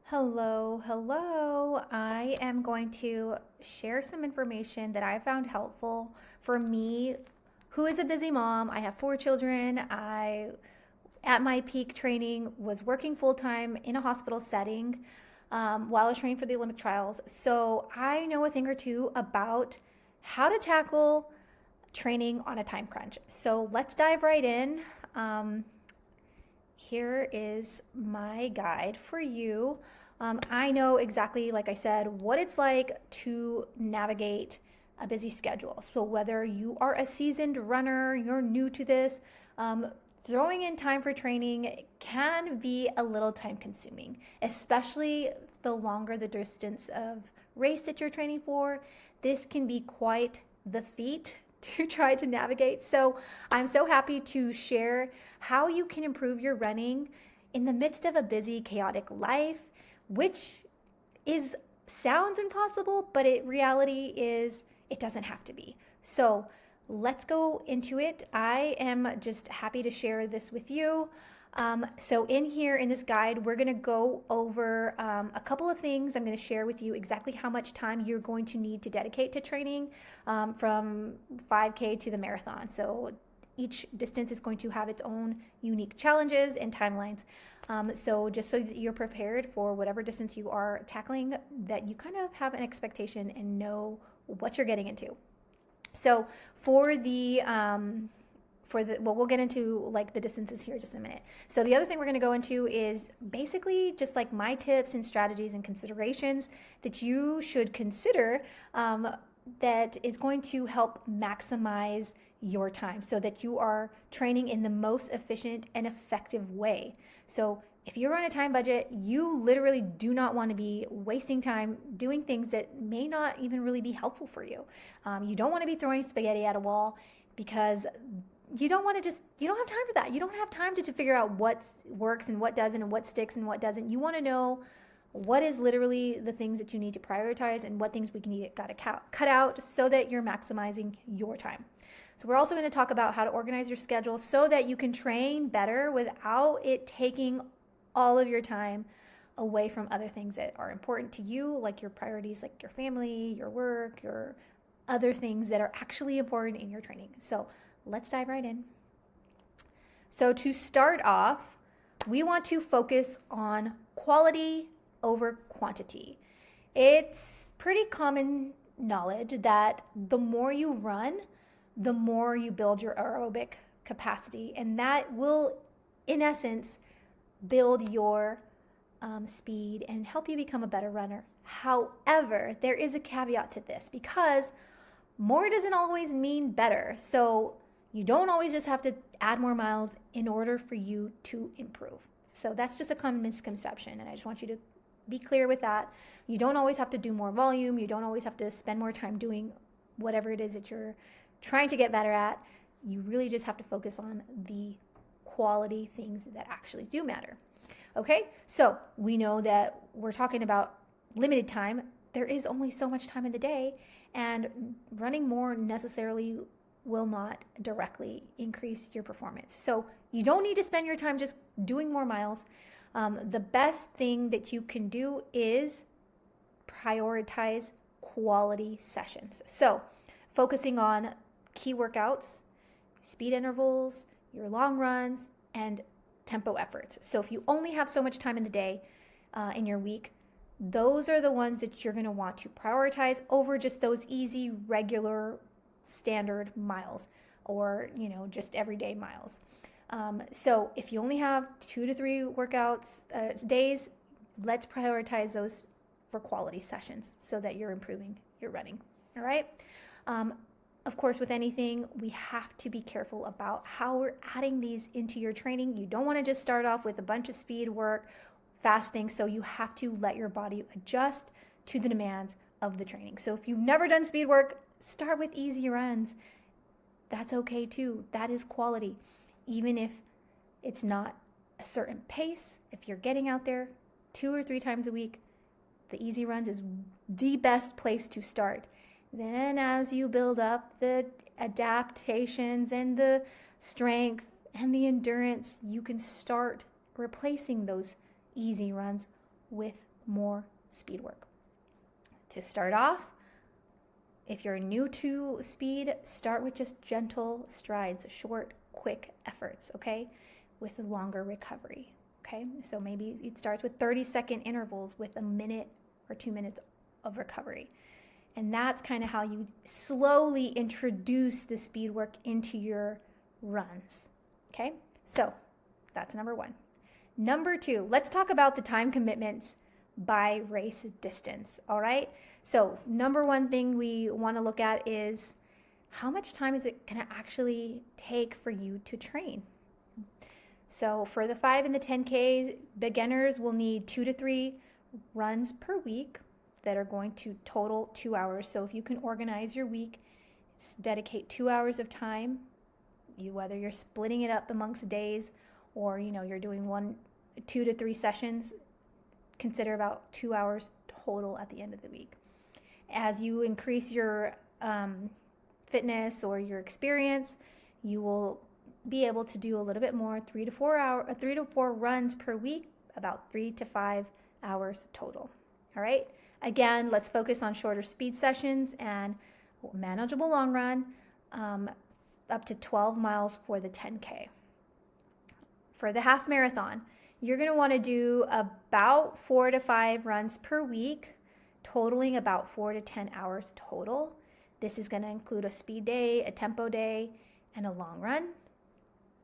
Hello. I am going to share some information that I found helpful for me, who is a busy mom. I have four children. At my peak training, was working full time in a hospital setting while I was training for the Olympic trials. So I know a thing or two about how to tackle training on a time crunch. So let's dive right in. Um, Here is my guide for you. I know exactly, like I said, what it's like to navigate a busy schedule. So, whether you are a seasoned runner, you're new to this, throwing in time for training can be a little time consuming, especially the longer the distance of race that you're training for. This can be quite the feat to try to navigate. So I'm so happy to share how you can improve your running in the midst of a busy, chaotic life, which is sounds impossible, but reality is it doesn't have to be. So let's go into it. I am just happy to share this with you. So in here in this guide, we're going to go over a couple of things. I'm going to share with you exactly how much time you're going to need to dedicate to training from 5K to the marathon. So each distance is going to have its own unique challenges and timelines. So just so that you're prepared for whatever distance you are tackling, that you kind of have an expectation and know what you're getting into. So well, we'll get into like the distances here in just a minute. So the other thing we're going to go into is basically just like my tips and strategies and considerations that you should consider, that is going to help maximize your time so that you are training in the most efficient and effective way. So if you're on a time budget, you literally do not want to be wasting time doing things that may not even really be helpful for you. You don't want to be throwing spaghetti at a wall, because you don't have time for that. You don't have time to figure out what works and what doesn't, and what sticks and what doesn't. You want to know what is literally the things that you need to prioritize and what things gotta cut out so that you're maximizing your time. So we're also going to talk about how to organize your schedule so that you can train better without it taking all of your time away from other things that are important to you, like your priorities, like your family, your work, your other things that are actually important in your training. So let's dive right in. So to start off, we want to focus on quality over quantity. It's pretty common knowledge that the more you run, the more you build your aerobic capacity, and that will, in essence, build your speed and help you become a better runner. However, there is a caveat to this, because more doesn't always mean better. So you don't always just have to add more miles in order for you to improve. So that's just a common misconception, and I just want you to be clear with that. You don't always have to do more volume. You don't always have to spend more time doing whatever it is that you're trying to get better at. You really just have to focus on the quality things that actually do matter. Okay, so we know that we're talking about limited time. There is only so much time in the day, and running more necessarily will not directly increase your performance. So you don't need to spend your time just doing more miles. The best thing that you can do is prioritize quality sessions. So focusing on key workouts, speed intervals, your long runs, and tempo efforts. So if you only have so much time in the day, in your week, those are the ones that you're going to want to prioritize over just those easy, regular, standard miles, or just everyday miles. So if you only have 2 to 3 workouts days, let's prioritize those for quality sessions so that you're improving your running. All right. Of course, with anything, we have to be careful about how we're adding these into your training. You don't want to just start off with a bunch of speed work, fast things. So you have to let your body adjust to the demands of the training. So if you've never done speed work, start with easy runs. That's okay too. That is quality. Even if it's not a certain pace, if you're getting out there 2 or 3 times a week, the easy runs is the best place to start. Then as you build up the adaptations and the strength and the endurance, you can start replacing those easy runs with more speed work. To start off, if you're new to speed, start with just gentle strides, short, quick efforts, okay? With a longer recovery, okay? So maybe it starts with 30-second intervals with a minute or 2 minutes of recovery. And that's kind of how you slowly introduce the speed work into your runs, okay? So that's number one. Number two, let's talk about the time commitments by race distance, all right? So number one thing we want to look at is how much time is it going to actually take for you to train? So for the 5 and the 10K, beginners will need 2 to 3 runs per week that are going to total 2 hours. So if you can organize your week, dedicate 2 hours of time, whether you're splitting it up amongst days or you're doing 2 to 3 sessions, consider about 2 hours total at the end of the week. As you increase your fitness or your experience, you will be able to do a little bit more, 3 to 4 runs per week, about 3 to 5 hours total. All right. Again, let's focus on shorter speed sessions and manageable long run, up to 12 miles for the 10K. For the half marathon, you're going to want to do about 4 to 5 runs per week, totaling about 4 to 10 hours total. This is going to include a speed day, a tempo day, and a long run,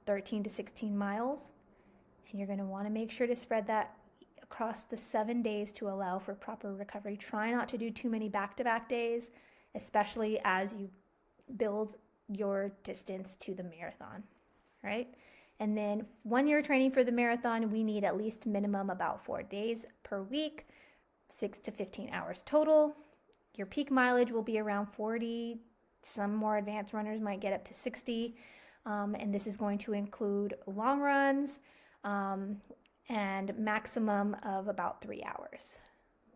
13 to 16 miles. And you're going to want to make sure to spread that across the 7 days to allow for proper recovery. Try not to do too many back-to-back days, especially as you build your distance to the marathon, right? And then when you're training for the marathon, we need at least minimum about 4 days per week, 6 to 15 hours total. Your peak mileage will be around 40. Some more advanced runners might get up to 60. And this is going to include long runs and maximum of about 3 hours.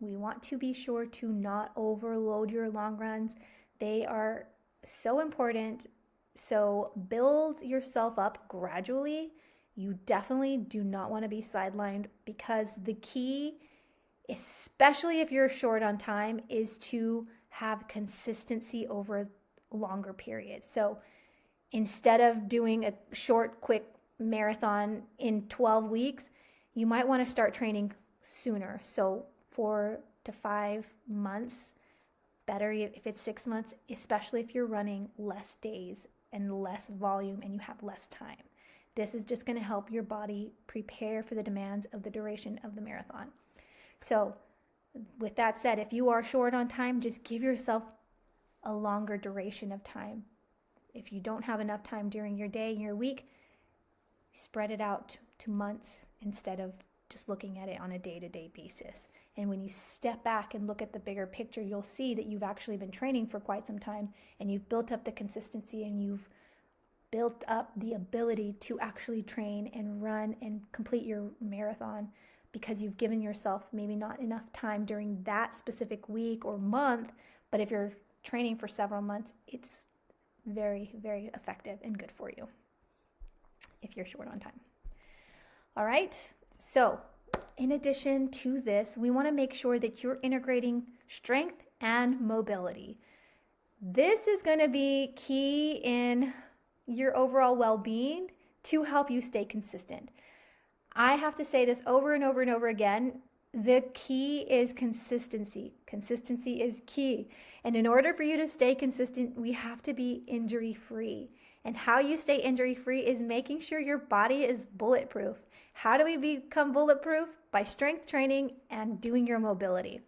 We want to be sure to not overload your long runs. They are so important. So build yourself up gradually. You definitely do not want to be sidelined, because the key, especially if you're short on time, is to have consistency over a longer period. So instead of doing a short, quick marathon in 12 weeks, you might want to start training sooner. So 4 to 5 months, better if it's 6 months, especially if you're running less days and less volume and you have less time. This is just going to help your body prepare for the demands of the duration of the marathon. So with that said, if you are short on time, just give yourself a longer duration of time. If you don't have enough time during your day and your week, spread it out to months instead of just looking at it on a day-to-day basis. And when you step back and look at the bigger picture, you'll see that you've actually been training for quite some time, and you've built up the consistency, and you've built up the ability to actually train and run and complete your marathon, because you've given yourself maybe not enough time during that specific week or month. But if you're training for several months, it's very, very effective and good for you if you're short on time. All right. So in addition to this, we want to make sure that you're integrating strength and mobility. This is going to be key in your overall well-being to help you stay consistent. I have to say this over and over and over again. The key is consistency. Consistency is key. And in order for you to stay consistent, we have to be injury-free. And how you stay injury-free is making sure your body is bulletproof. How do we become bulletproof? By strength training and doing your mobility.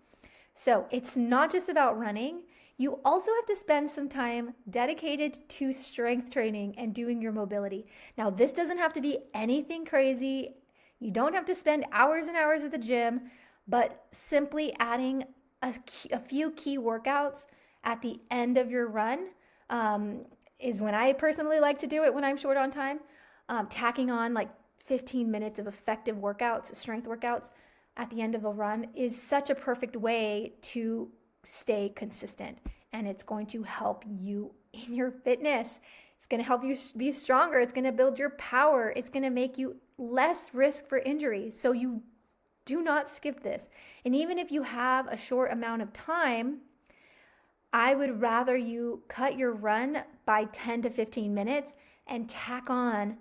So it's not just about running. You also have to spend some time dedicated to strength training and doing your mobility. Now, this doesn't have to be anything crazy. You don't have to spend hours and hours at the gym, but simply adding a few key workouts at the end of your run is when I personally like to do it when I'm short on time. Tacking on like 15 minutes of effective workouts, strength workouts at the end of a run is such a perfect way to stay consistent. And it's going to help you in your fitness. It's going to help you be stronger. It's going to build your power. It's going to make you less risk for injury. So you Do not skip this. And even if you have a short amount of time, I would rather you cut your run by 10 to 15 minutes and tack on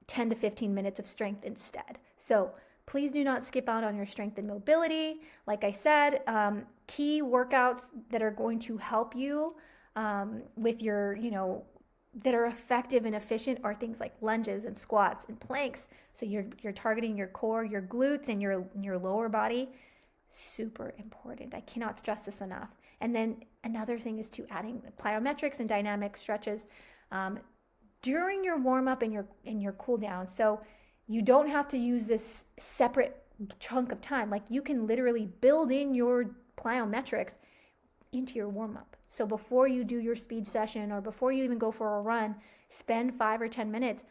10 to 15 minutes of strength instead. So please do not skip out on your strength and mobility. Like I said, key workouts that are going to help you with your, that are effective and efficient are things like lunges and squats and planks. So you're targeting your core, your glutes, and your lower body. Super important. I cannot stress this enough. And then another thing is to adding plyometrics and dynamic stretches during your warm up and your cool down. So you don't have to use this separate chunk of time. Like you can literally build in your plyometrics into your warm up. So before you do your speed session or before you even go for a run, spend 5 or 10 minutes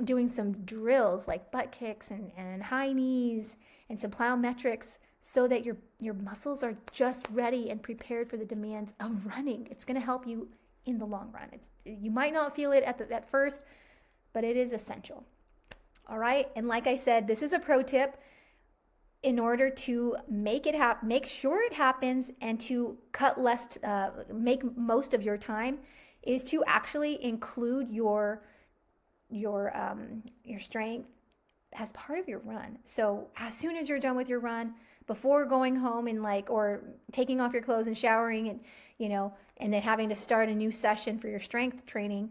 doing some drills like butt kicks and high knees and some plyometrics so that your muscles are just ready and prepared for the demands of running. It's going to help you in the long run. You might not feel it at first, but it is essential. All right. And like I said, this is a pro tip. In order to make it happen, make sure it happens, and to make most of your time, is to actually include your strength as part of your run. So as soon as you're done with your run, before going home and or taking off your clothes and showering and and then having to start a new session for your strength training,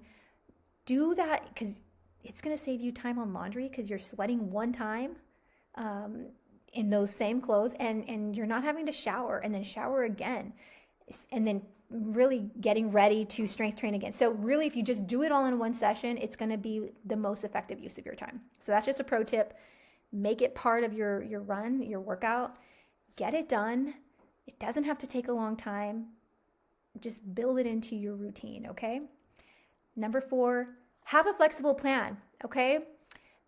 do that, because it's going to save you time on laundry, because you're sweating one time in those same clothes, and you're not having to shower and then shower again and then really getting ready to strength train again. So really, if you just do it all in one session, it's going to be the most effective use of your time. So that's just a pro tip. Make it part of your run, your workout. Get it done. It doesn't have to take a long time. Just build it into your routine, okay? Number 4, have a flexible plan, okay?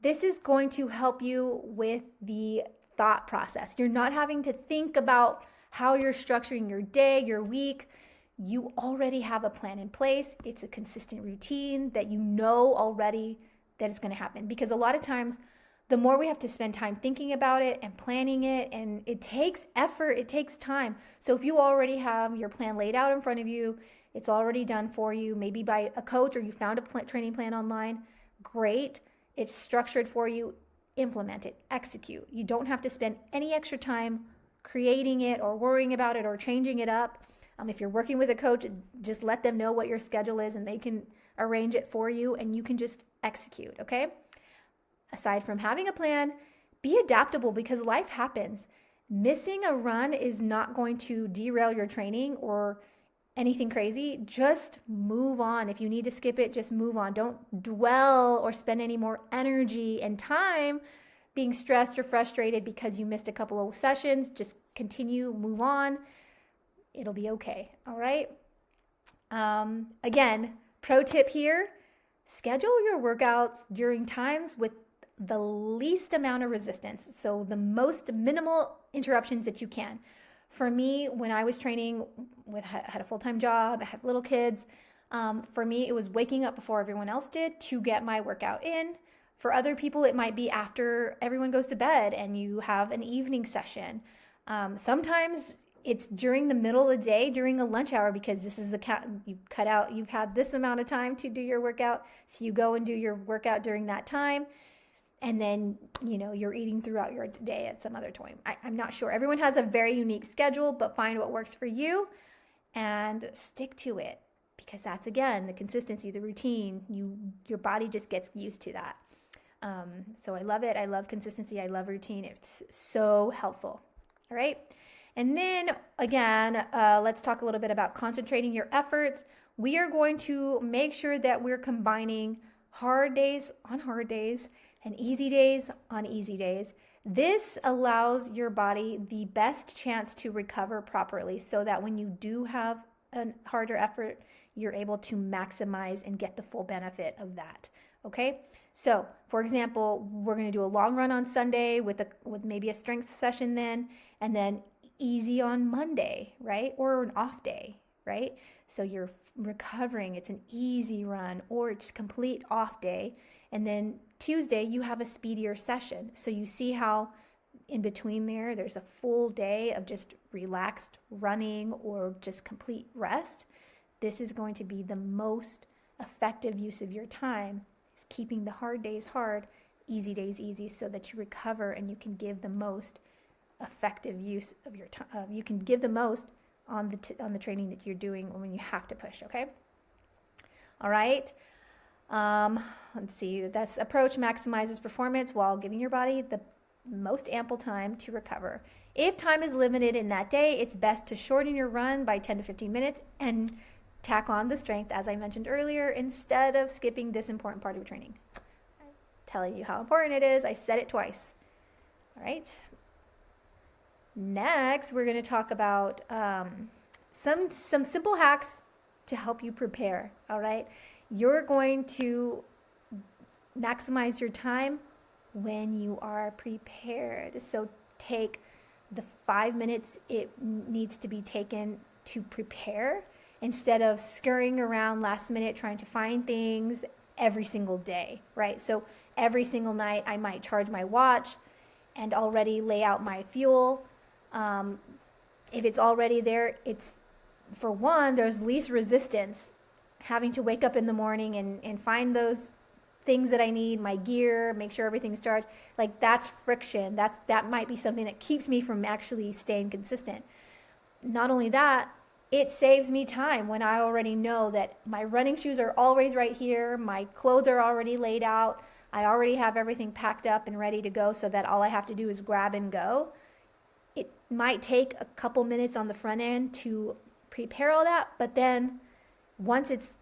This is going to help you with the thought process. You're not having to think about how you're structuring your day, your week. You already have a plan in place. It's a consistent routine that you know already that it's going to happen. Because a lot of times, the more we have to spend time thinking about it and planning it, and it takes effort, it takes time. So if you already have your plan laid out in front of you, it's already done for you, maybe by a coach, or you found a training plan online, great. It's structured for you. Implement it, execute. You don't have to spend any extra time creating it or worrying about it or changing it up. If you're working with a coach, just let them know what your schedule is and they can arrange it for you, and you can just execute, okay? Aside from having a plan, be adaptable, because life happens. Missing a run is not going to derail your training or anything crazy. Just move on. If you need to skip it, just move on. Don't dwell or spend any more energy and time being stressed or frustrated because you missed a couple of sessions. Just continue, move on. It'll be okay. All right. Again, pro tip here, schedule your workouts during times with the least amount of resistance. So the most minimal interruptions that you can. For me, when I was training, had a full-time job, I had little kids. For me, it was waking up before everyone else did to get my workout in. For other people, it might be after everyone goes to bed and you have an evening session. Sometimes it's during the middle of the day, during a lunch hour, because this is you've had this amount of time to do your workout. So you go and do your workout during that time. And then, you're eating throughout your day at some other time. I'm not sure. Everyone has a very unique schedule, but find what works for you and stick to it, because that's, again, the consistency, the routine. Your body just gets used to that. So I love it. I love consistency. I love routine. It's so helpful. All right. And then, again, let's talk a little bit about concentrating your efforts. We are going to make sure that we're combining hard days on hard days and easy days on easy days. This allows your body the best chance to recover properly, so that when you do have a harder effort, you're able to maximize and get the full benefit of that. Okay? So, for example, we're going to do a long run on Sunday with maybe a strength session then, and then easy on Monday, right? Or an off day, right? So you're recovering, it's an easy run, or it's complete off day, and then Tuesday you have a speedier session. So you see how in between there's a full day of just relaxed running or just complete rest, this is going to be the most effective use of your time, is keeping the hard days hard, easy days easy, so that you recover and you can give the most effective use of your time. You can give the most on the training that you're doing when you have to push. Okay. All right. Let's see. This approach maximizes performance while giving your body the most ample time to recover. If time is limited in that day, it's best to shorten your run by 10 to 15 minutes and tack on the strength, as I mentioned earlier, instead of skipping this important part of your training. I'm telling you how important it is. I said it twice. All right. Next, we're going to talk about some simple hacks to help you prepare. All right. You're going to maximize your time when you are prepared. So take the 5 minutes it needs to be taken to prepare instead of scurrying around last minute trying to find things every single day, right? So every single night I might charge my watch and already lay out my fuel. If it's already there, it's, for one, there's least resistance having to wake up in the morning and find those things that I need, my gear, make sure everything's charged. Like, that's friction. That might be something that keeps me from actually staying consistent. Not only that, it saves me time when I already know that my running shoes are always right here, my clothes are already laid out, I already have everything packed up and ready to go, so that all I have to do is grab and go. It might take a couple minutes on the front end to prepare all that, but then once it's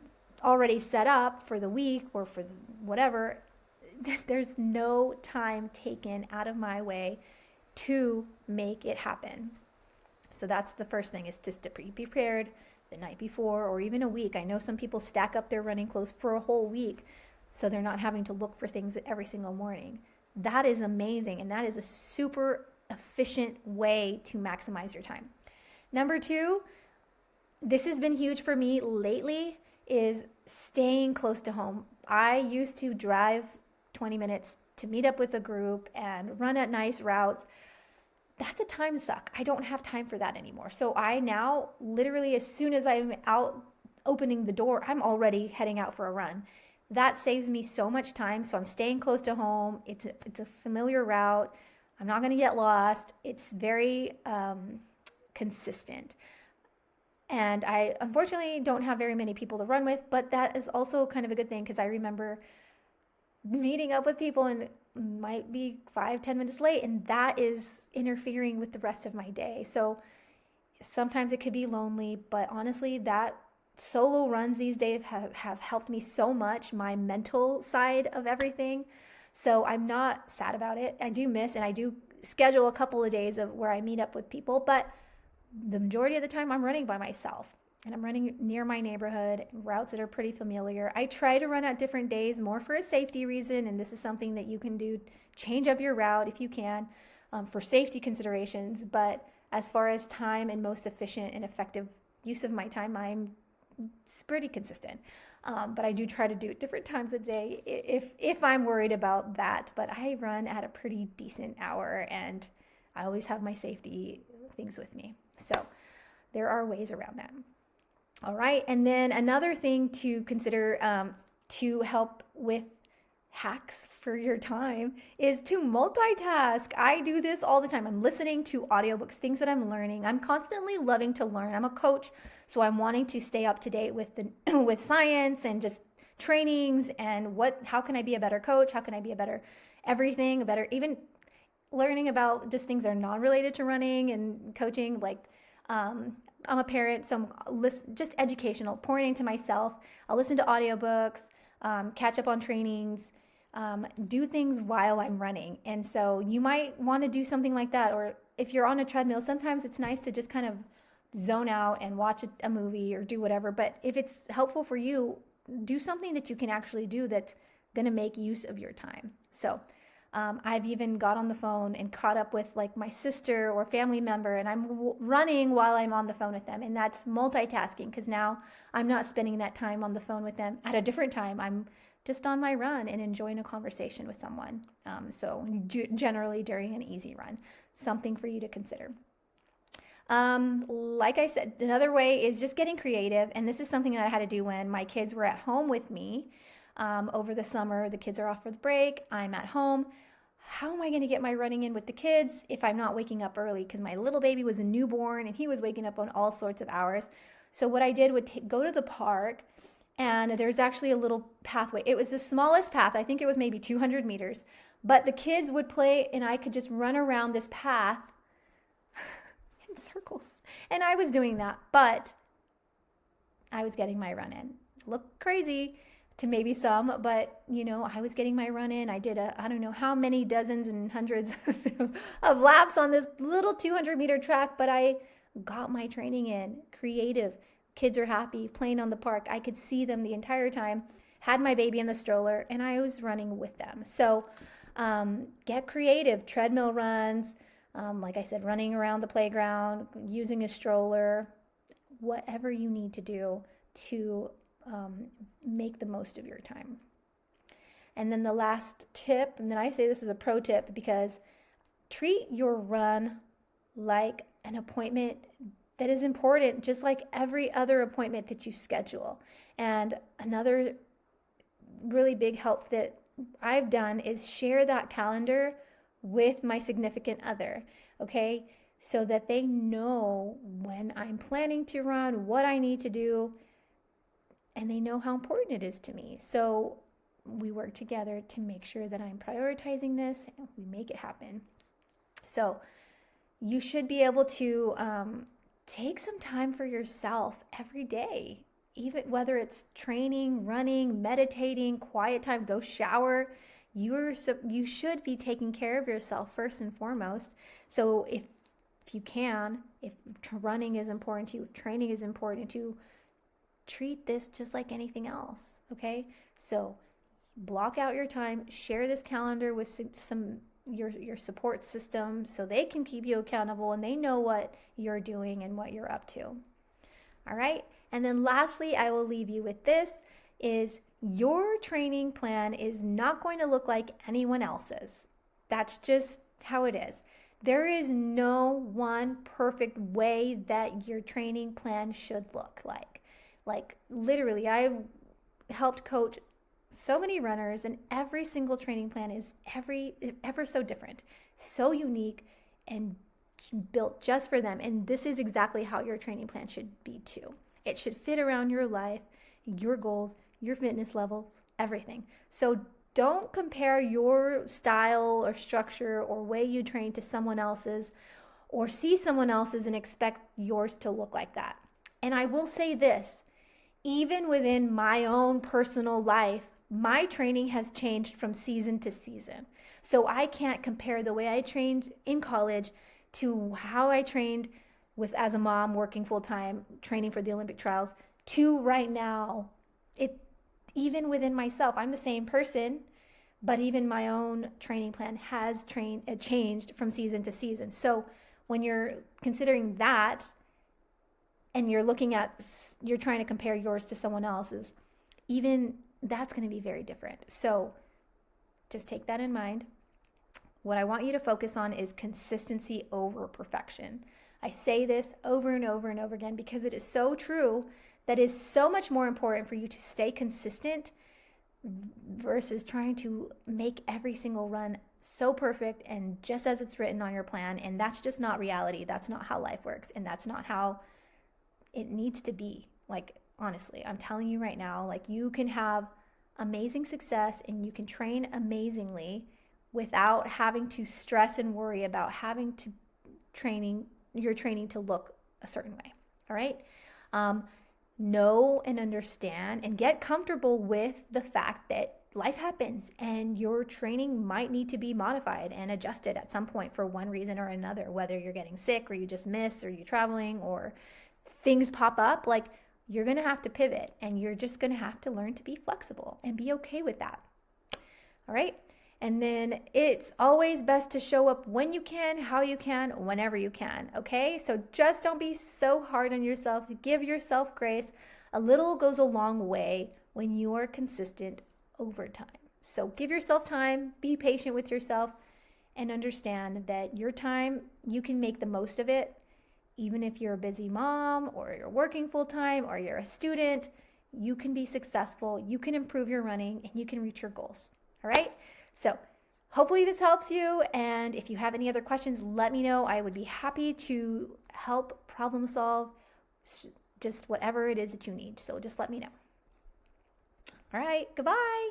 already set up for the week or for whatever, there's no time taken out of my way to make it happen. So that's the first thing, is just to be prepared the night before or even a week. I know some people stack up their running clothes for a whole week so they're not having to look for things every single morning. That is amazing, and that is a super efficient way to maximize your time. Number two, this has been huge for me lately, is staying close to home. I used to drive 20 minutes to meet up with a group and run at nice routes. That's a time suck. I don't have time for that anymore. So I now, literally, as soon as I'm out opening the door, I'm already heading out for a run. That saves me so much time. So I'm staying close to home. It's a familiar route. I'm not going to get lost. It's very consistent. And I unfortunately don't have very many people to run with, but that is also kind of a good thing, because I remember meeting up with people and might be 5-10 minutes late, and that is interfering with the rest of my day. So sometimes it could be lonely, but honestly, that solo runs these days have helped me so much, my mental side of everything. So I'm not sad about it. I do miss, and I do schedule a couple of days of where I meet up with people, but the majority of the time I'm running by myself, and I'm running near my neighborhood, routes that are pretty familiar. I try to run at different days, more for a safety reason, and this is something that you can do. Change up your route if you can, for safety considerations. But as far as time and most efficient and effective use of my time, I'm pretty consistent. But I do try to do it different times of the day if I'm worried about that. But I run at a pretty decent hour, and I always have my safety things with me. So there are ways around that. All right. And then another thing to consider to help with hacks for your time is to multitask. I do this all the time. I'm listening to audiobooks, things that I'm learning. I'm constantly loving to learn. I'm a coach, so I'm wanting to stay up to date with with science and just trainings and how can I be a better coach? How can I be a better everything, even learning about just things that are non-related to running and coaching. Like I'm a parent, so I'm just educational, pouring into myself. I'll listen to audiobooks, catch up on trainings, do things while I'm running. And so you might want to do something like that. Or if you're on a treadmill, sometimes it's nice to just kind of zone out and watch a movie or do whatever. But if it's helpful for you, do something that you can actually do that's going to make use of your time. So I've even got on the phone and caught up with like my sister or family member, and I'm running while I'm on the phone with them. And that's multitasking, because now I'm not spending that time on the phone with them at a different time. I'm just on my run and enjoying a conversation with someone. So generally during an easy run, something for you to consider. Like I said, another way is just getting creative. And this is something that I had to do when my kids were at home with me. Over the summer, the kids are off for the break. I'm at home. How am I going to get my running in with the kids if I'm not waking up early? Because my little baby was a newborn and he was waking up on all sorts of hours. So what I did would go to the park, and there's actually a little pathway. It was the smallest path. I think it was maybe 200 meters. But the kids would play, and I could just run around this path in circles. And I was doing that, but I was getting my run in. Looked crazy to maybe some, but I was getting my run in. I did I don't know how many dozens and hundreds of laps on this little 200-meter track, but I got my training in. Creative. Kids are happy, playing on the park. I could see them the entire time, had my baby in the stroller, and I was running with them. So get creative. Treadmill runs, like I said, running around the playground, using a stroller, whatever you need to do to make the most of your time. And then the last tip, and then I say this is a pro tip, because treat your run like an appointment that is important, just like every other appointment that you schedule. And another really big help that I've done is share that calendar with my significant other, okay? So that they know when I'm planning to run, what I need to do, and they know how important it is to me. So we work together to make sure that I'm prioritizing this and we make it happen. So you should be able to take some time for yourself every day, even whether it's training, running, meditating, quiet time, go shower. You should be taking care of yourself first and foremost. So if you can, if running is important to you, if training is important to you, treat this just like anything else, okay? So block out your time, share this calendar with your support system so they can keep you accountable and they know what you're doing and what you're up to. All right? And then lastly, I will leave you with this, is your training plan is not going to look like anyone else's. That's just how it is. There is no one perfect way that your training plan should look like. Like literally, I've helped coach so many runners, and every single training plan is ever so different, so unique, and built just for them. And this is exactly how your training plan should be too. It should fit around your life, your goals, your fitness levels, everything. So don't compare your style or structure or way you train to someone else's, or see someone else's and expect yours to look like that. And I will say this, even within my own personal life, my training has changed from season to season. So I can't compare the way I trained in college to how I trained as a mom working full-time, training for the Olympic trials, to right now. Even within myself, I'm the same person, but even my own training plan has changed from season to season. So when you're considering that, and you're trying to compare yours to someone else's, even that's going to be very different. So just take that in mind. What I want you to focus on is consistency over perfection. I say this over and over and over again because it is so true. That is so much more important for you to stay consistent versus trying to make every single run so perfect and just as it's written on your plan. And that's just not reality. That's not how life works. And that's not how it needs to be. Like, honestly, I'm telling you right now, like, you can have amazing success and you can train amazingly without having to stress and worry about having to your training to look a certain way. All right? Know and understand and get comfortable with the fact that life happens and your training might need to be modified and adjusted at some point for one reason or another, whether you're getting sick or you just miss or you're traveling or things pop up. Like, you're going to have to pivot and you're just going to have to learn to be flexible and be okay with that. All right? And then it's always best to show up when you can, how you can, whenever you can, okay? So just don't be so hard on yourself. Give yourself grace. A little goes a long way when you are consistent overtime. So give yourself time, be patient with yourself, and understand that your time, you can make the most of it. Even if you're a busy mom or you're working full time or you're a student, you can be successful, you can improve your running, and you can reach your goals. All right? So hopefully this helps you. And if you have any other questions, let me know. I would be happy to help problem solve just whatever it is that you need. So just let me know. All right, goodbye.